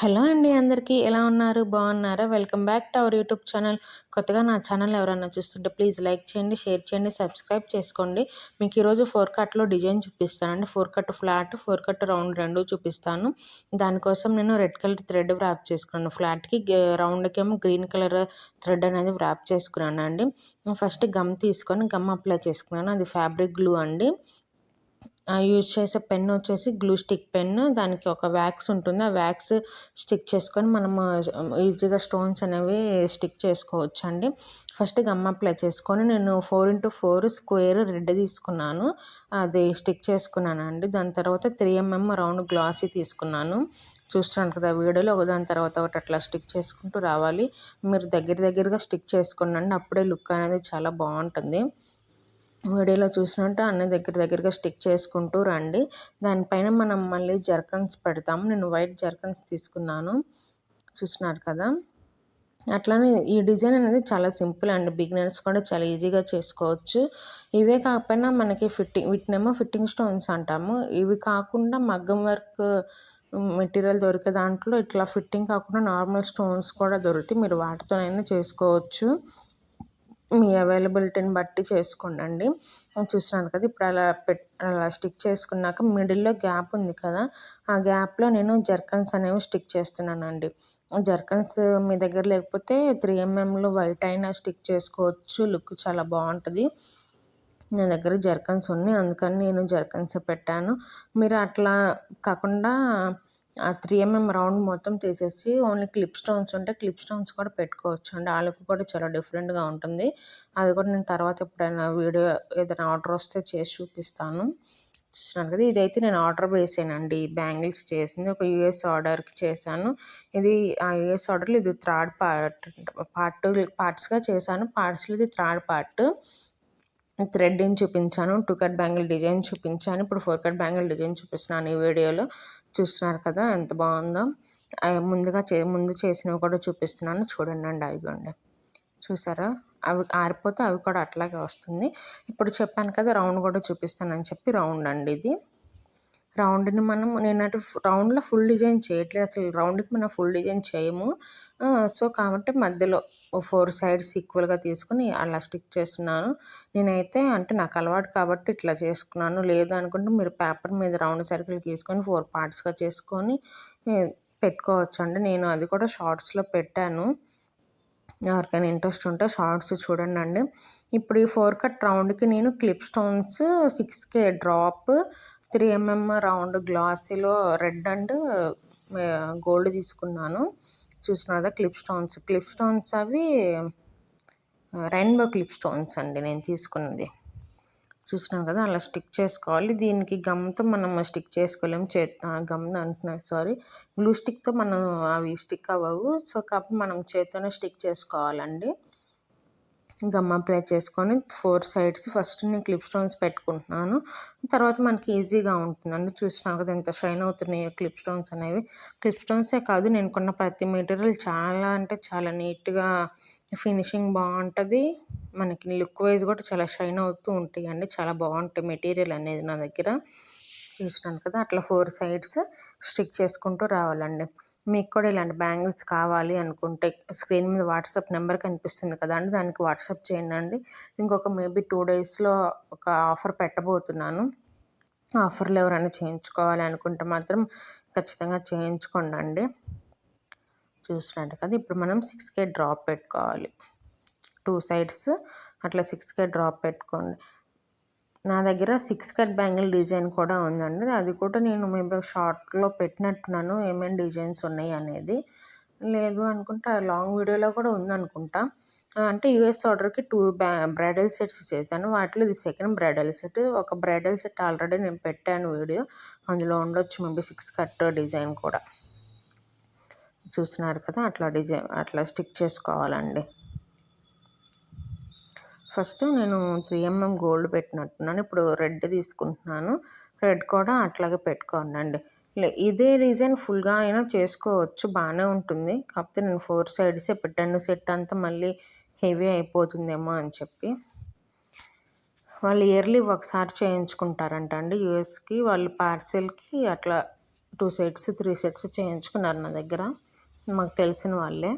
Hello అండి అందరికీ ఎలా ఉన్నారు? బాగున్నారా? Welcome back to our YouTube channel. కొత్తగా నా ఛానల్ ఎవరైనా చూస్తుంటే ప్లీజ్ లైక్ చేయండి, షేర్ చేయండి, సబ్స్క్రైబ్ చేసుకోండి. మీకు ఈరోజు 4 కట్‌లో డిజైన్ చూపిస్తానండి. 4 కట్ ఫ్లాట్, 4 కట్ రౌండ్ 2 చూపిస్తాను. దానికోసం నేను రెడ్ కలర్ థ్రెడ్ వ్రాప్ చేసుకున్నాను. ఫ్లాట్‌కి రౌండ్‌కేమో గ్రీన్ కలర్ థ్రెడ్ అనేది వ్రాప్ చేసుకున్నానండి. ఫస్ట్ గమ్ తీసుకొని గమ్ అప్లై చేసుకున్నాను. అది ఫ్యాబ్రిక్ గ్లూ అండి. యూజ్ చేసే పెన్ వచ్చేసి గ్లూ స్టిక్ పెన్. దానికి ఒక వ్యాక్స్ ఉంటుంది. ఆ వ్యాక్స్ స్టిక్ చేసుకొని మనము ఈజీగా స్టోన్స్ అనేవి స్టిక్ చేసుకోవచ్చండి. ఫస్ట్ గమ్ అప్లై చేసుకొని నేను 4x4 స్క్వేర్ రెడ్ తీసుకున్నాను. అది స్టిక్ చేసుకున్నానండి. దాని తర్వాత 3mm రౌండ్ గ్లాసీ తీసుకున్నాను. చూస్తున్నాను కదా వీడియోలో, ఒకదాని తర్వాత ఒకటి అట్లా స్టిక్ చేసుకుంటూ రావాలి. మీరు దగ్గరగా స్టిక్ చేసుకోండి, అప్పుడే లుక్ అనేది చాలా బాగుంటుంది. వీడియోలో చూసినట్టు అన్నీ దగ్గరగా స్టిక్ చేసుకుంటూ రండి. దానిపైన మనం మళ్ళీ జర్కన్స్ పెడతాము. నేను వైట్ జర్కన్స్ తీసుకున్నాను, చూస్తున్నారు కదా. అట్లానే ఈ డిజైన్ అనేది చాలా సింపుల్ అండి. బిగినర్స్ కూడా చాలా ఈజీగా చేసుకోవచ్చు. ఇవే కాకపోయినా మనకి వీటినేమో ఫిట్టింగ్ స్టోన్స్ అంటాము. ఇవి కాకుండా మగ్గం వర్క్ మెటీరియల్ దొరికే దాంట్లో ఇట్లా ఫిట్టింగ్ కాకుండా నార్మల్ స్టోన్స్ కూడా దొరుకుతాయి. మీరు వాటితోనైనా చేసుకోవచ్చు. మీ అవైలబిలిటీని బట్టి చేసుకోండి. చూస్తున్నాను కదా, ఇప్పుడు అలా స్టిక్ చేసుకున్నాక మిడిల్లో గ్యాప్ ఉంది కదా, ఆ గ్యాప్లో నేను జర్కన్స్ అనేవి స్టిక్ చేస్తున్నానండి. జర్కన్స్ మీ దగ్గర లేకపోతే 3mmలో వైట్ అయినా స్టిక్ చేసుకోవచ్చు. లుక్ చాలా బాగుంటుంది. నా దగ్గర జర్కన్స్ ఉన్నాయి, అందుకని నేను జర్కన్స్ పెట్టాను. మీరు అట్లా కాకుండా ఆ 3mm రౌండ్ మొత్తం తీసేసి ఓన్లీ క్లిప్ స్టోన్స్ ఉంటే క్లిప్ స్టోన్స్ కూడా పెట్టుకోవచ్చు అండి. ఆ లుక్ కూడా చాలా డిఫరెంట్గా ఉంటుంది. అది కూడా నేను తర్వాత ఎప్పుడైనా వీడియో ఏదైనా ఆర్డర్ వస్తే చేసి చూపిస్తాను. చూస్తున్నాను కదా, ఇదైతే నేను ఆర్డర్ వేసానండి. బ్యాంగిల్స్ చేసింది ఒక యూఎస్ ఆర్డర్కి చేశాను. ఇది ఆ యూఎస్ ఆర్డర్లో ఇది థర్డ్ పార్ట్స్గా చేశాను. పార్ట్స్లో ఇది థర్డ్ పార్ట్. థ్రెడ్డింగ్ చూపించాను, 2 కట్ బ్యాంగిల్ డిజైన్ చూపించాను. ఇప్పుడు 4 కట్ బ్యాంగిల్ డిజైన్ చూపిస్తున్నాను ఈ వీడియోలో. చూస్తున్నారు కదా ఎంత బాగుందో. ముందు చేసినవి కూడా చూపిస్తున్నాను, చూడండి. అయిపోండి, చూసారా? అవి ఆరిపోతే అవి కూడా అట్లాగే వస్తుంది. ఇప్పుడు చెప్పాను కదా రౌండ్ కూడా చూపిస్తానని చెప్పి, రౌండ్ అండి ఇది. రౌండ్ని నేను అటు రౌండ్లో ఫుల్ డిజైన్ చేయట్లేదు, అసలు రౌండ్కి మనం ఫుల్ డిజైన్ చేయము. సో కాబట్టి మధ్యలో 4 సైడ్స్ ఈక్వల్గా తీసుకుని అలా స్టిక్ చేస్తున్నాను. నేనైతే అంటే నాకు అలవాటు కాబట్టి ఇట్లా చేసుకున్నాను. లేదు అనుకుంటే మీరు పేపర్ మీద రౌండ్ సర్కిల్ తీసుకొని 4 పార్ట్స్గా చేసుకొని పెట్టుకోవచ్చండి. నేను అది కూడా షార్ట్స్లో పెట్టాను. ఎవరికైనా ఇంట్రెస్ట్ ఉంటే షార్ట్స్ చూడండి. ఇప్పుడు ఈ 4 కట్ రౌండ్కి నేను clip stones 6K drop, 3mm round గ్లాసీలో రెడ్ అండ్ గోల్డ్ తీసుకున్నాను. చూసినారా క్లిప్ స్టోన్స్ అవి రెయిన్బో క్లిప్ స్టోన్స్ అండి నేను తీసుకున్నది. చూసినాం కదా, అలా స్టిక్ చేసుకోవాలి. దీనికి గమ్తో మనం స్టిక్ చేసుకోలేము. గమ్ అంటున్నాను, సారీ, గ్లూ స్టిక్తో మనం అవి స్టిక్ అవ్వవు. సో కాబట్టి మనం చేత్తోనే స్టిక్ చేసుకోవాలండి. గమ్ అప్లై చేసుకొని 4 సైడ్స్ ఫస్ట్ నేను క్లిప్ స్టోన్స్ పెట్టుకుంటున్నాను. తర్వాత మనకి ఈజీగా ఉంటుందండి. చూసినా కదా ఎంత షైన్ అవుతున్నాయో క్లిప్ స్టోన్స్ అనేవి. క్లిప్ స్టోన్సే కాదు, నేను కొన్న ప్రతి మెటీరియల్ చాలా అంటే చాలా నీట్గా ఫినిషింగ్ బాగుంటుంది. మనకి లుక్ వైజ్ కూడా చాలా షైన్ అవుతూ ఉంటాయండి. చాలా బాగుంటాయి మెటీరియల్ అనేది నా దగ్గర. చూసినాను కదా, అట్లా 4 సైడ్స్ స్టిక్ చేసుకుంటూ రావాలండి. మీకు కూడా ఇలాంటి బ్యాంగిల్స్ కావాలి అనుకుంటే స్క్రీన్ మీద వాట్సాప్ నెంబర్ కనిపిస్తుంది కదా అండి, దానికి వాట్సాప్ చేయండి. ఇంకొక మేబీ 2 డేస్లో ఒక ఆఫర్ పెట్టబోతున్నాను. ఆఫర్లో ఎవరైనా చేయించుకోవాలి అనుకుంటే మాత్రం ఖచ్చితంగా చేయించుకోండి. చూసినట్టు కదా, ఇప్పుడు మనం 6K డ్రాప్ పెట్టుకోవాలి. 2 సైడ్స్ అట్లా 6K డ్రాప్ పెట్టుకోండి. నా దగ్గర 6 కట్ బ్యాంగిల్ డిజైన్ కూడా ఉందండి. అది కూడా నేను మేబీ షార్ట్లో పెట్టినట్టున్నాను ఏమేమి డిజైన్స్ ఉన్నాయి అనేది. లేదు అనుకుంటే లాంగ్ వీడియోలో కూడా ఉందనుకుంటా. అంటే యూఎస్ ఆర్డర్కి 2 బ్రైడల్ సెట్స్ చేశాను. వాటిలో ఇది సెకండ్ బ్రైడల్ సెట్. ఒక బ్రైడల్ సెట్ ఆల్రెడీ నేను పెట్టాను వీడియో, అందులో ఉండొచ్చు మేబీ 6 కట్ డిజైన్ కూడా. చూస్తున్నారు కదా, అట్లా స్టిక్ చేసుకోవాలండి. ఫస్ట్ నేను 3mm గోల్డ్ పెట్టినట్టున్నాను. ఇప్పుడు రెడ్ తీసుకుంటున్నాను. రెడ్ కూడా అట్లాగే పెట్టుకోండి. ఇదే డిజైన్ ఫుల్గా అయినా చేసుకోవచ్చు, బాగానే ఉంటుంది. కాకపోతే నేను 4 సైడ్సే పెట్టాను. సెట్ అంతా మళ్ళీ హెవీ అయిపోతుందేమో అని చెప్పి. వాళ్ళు ఇయర్లీ ఒకసారి చేయించుకుంటారంట అండి యూఎస్కి. వాళ్ళు పార్సెల్కి అట్లా 2 సెట్స్ 3 సెట్స్ చేయించుకున్నారు నా దగ్గర, మాకు తెలిసిన వాళ్ళే.